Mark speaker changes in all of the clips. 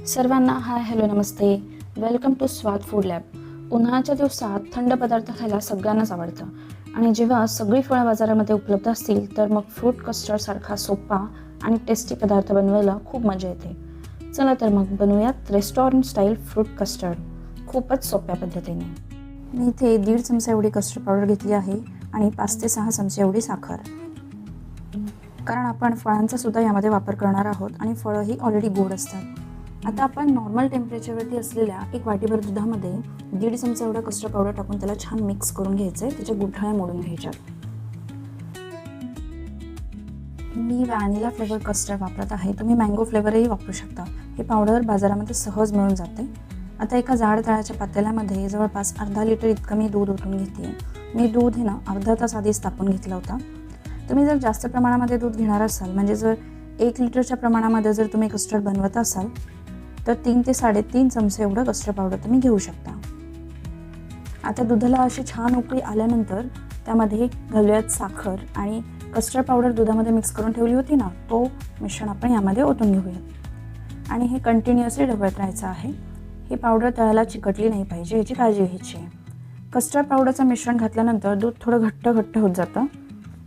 Speaker 1: सर्वांना hi hello नमस्ते. Welcome to Swad food lab. उन्हाळ्याच्या दिवसात थंड पदार्थ खायला सगळ्यांनाच आवडतं आणि जेव्हा सगळी फळं बाजारामध्ये उपलब्ध असतील तर मग फ्रूट कस्टर्ड सारखा सोपा आणि टेस्टी पदार्थ बनवायला खूप मजा येते. चला तर मग बनवूयात रेस्टॉरंट स्टाईल फ्रूट कस्टर्ड खूपच सोप्या पद्धतीने. मी इथे 1.5 चमचा एवढी कस्टर्ड पावडर घेतली आहे आणि 5 ते 6 चमचे एवढी साखर, कारण आपण फळांचा सुद्धा यामध्ये वापर करणार आहोत आणि फळंही ऑलरेडी गोड असतात. आता आपण नॉर्मल टेम्परेचरवरती असलेल्या एक वाटीभर दुधामध्ये 1.5 चमचा एवढा कस्टर्ड पावडर टाकून त्याला छान मिक्स करून घ्यायचं आहे. त्याच्या गुठळ्या मोडून घ्यायच्या. मी व्हॅनिला फ्लेवर कस्टर्ड वापरत आहे. तुम्ही मँगो फ्लेवरही वापरू शकता. हे पावडर बाजारामध्ये सहज मिळून जाते. आता एका जाड तळाच्या पातेल्यामध्ये जवळपास अर्धा लिटर इतकं मी दूध ओतून घेते. मी दूध हे ना अर्धा तास आधीच तापवून घेतला होता. तुम्ही जर जास्त प्रमाणामध्ये दूध घेणार असाल, म्हणजे जर 1 लिटरच्या प्रमाणामध्ये जर तुम्ही कस्टर्ड बनवत असाल तर 3 ते 3.5 चमचे एवढं कस्टर्ड पावडर तुम्ही घेऊ शकता. आता दुधाला अशी छान उकळी आल्यानंतर त्यामध्ये घालूयात साखर आणि कस्टर्ड पावडर दुधामध्ये मिक्स करून ठेवली होती ना, तो मिश्रण आपण यामध्ये ओतून घेऊयात आणि हे कंटिन्युअसली ढवळत राहायचं आहे. ही पावडर तळाला चिकटली नाही पाहिजे, याची काळजी घ्यायची आहे. कस्टर्ड पावडरचं मिश्रण घातल्यानंतर दूध थोडं घट्ट होत जातं.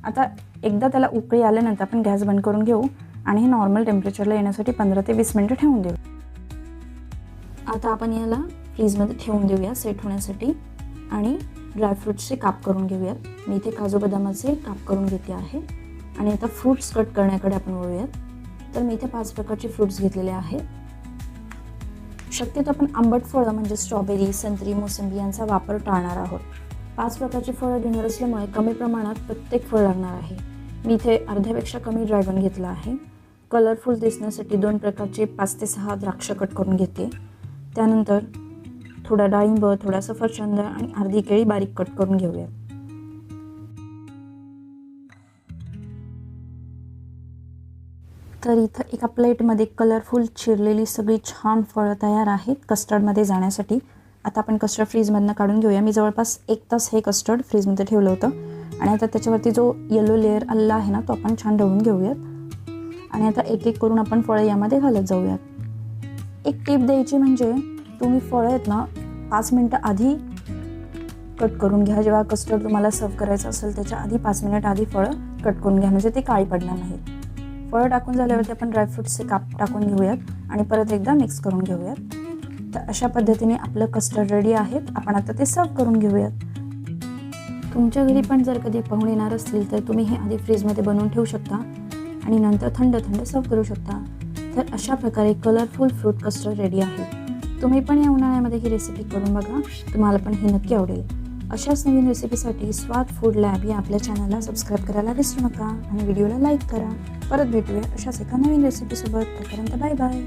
Speaker 1: आता एकदा त्याला उकळी आल्यानंतर आपण गॅस बंद करून घेऊ आणि हे नॉर्मल टेम्परेचरला येण्यासाठी 15 ते 20 मिनिटं ठेवून देऊ. आता आपण याला फ्रीजमध्ये ठेवून देऊया सेट होण्यासाठी आणि ड्रायफ्रूट्सचे काप करून घेऊयात. मी इथे काजू बदामाचे काप करून घेते आहे आणि आता फ्रूट्स कट करण्याकडे आपण वळूयात. तर मी इथे 5 प्रकारचे फ्रूट्स घेतलेले आहेत. शक्यतो आपण आंबट फळं म्हणजे स्ट्रॉबेरी, संत्री, मोसंबी यांचा वापर टाळणार आहोत. 5 प्रकारची फळं घेणार असल्यामुळे कमी प्रमाणात प्रत्येक फळ लागणार आहे. मी इथे अर्ध्यापेक्षा कमी ड्रॅगन घेतला आहे. कलरफुल दिसण्यासाठी 2 प्रकारचे 5 ते 6 द्राक्ष कट करून घेते. त्यानंतर थोडा डाळिंब, थोडा सफरचंद आणि अर्धी केळी बारीक कट करून घेऊया. तर इथं एका प्लेटमध्ये कलरफुल चिरलेली सगळी छान फळं तयार आहेत कस्टर्डमध्ये जाण्यासाठी. आता आपण कस्टर्ड फ्रीजमधनं काढून घेऊया. मी जवळपास 1 तास हे कस्टर्ड फ्रीजमध्ये ठेवलं होतं आणि आता त्याच्यावरती जो येलो लेअर आलेला आहे ना, तो आपण छान ढवळून घेऊयात आणि आता एक एक करून आपण फळं यामध्ये घालत जाऊयात. एक टिप द्यायची म्हणजे तुम्ही फळं आहेत ना 5 मिनटं आधी कट करून घ्या. जेव्हा कस्टर्ड तुम्हाला सर्व करायचं असेल त्याच्या आधी 5 मिनिट आधी फळं कट करून घ्या, म्हणजे ते काळी पडणार नाहीत. फळं टाकून झाल्यावरती आपण ड्रायफ्रूट्सचे काप टाकून घेऊयात आणि परत एकदा मिक्स करून घेऊयात. तर अशा पद्धतीने आपलं कस्टर्ड रेडी आहेत. आपण आता ते सर्व करून घेऊयात. तुमच्या घरी पण जर कधी पाहुणे येणार असतील तर तुम्ही हे आधी फ्रीजमध्ये बनवून ठेवू शकता आणि नंतर थंड सर्व करू शकता. तर अशा प्रकारे कलरफुल फ्रूट कस्टर्ड रेडी आहे. तुम्ही पण या उन्हाळ्यामध्ये ही रेसिपी करून बघा, तुम्हाला पण ही नक्की आवडेल. अशाच नवीन रेसिपीसाठी स्वाद फूड लॅब या आपल्या चॅनलला सबस्क्राईब करायला विसरू नका आणि व्हिडिओला लाईक करा. परत भेटूया अशाच एका नवीन रेसिपीसोबत. तोपर्यंत बाय बाय.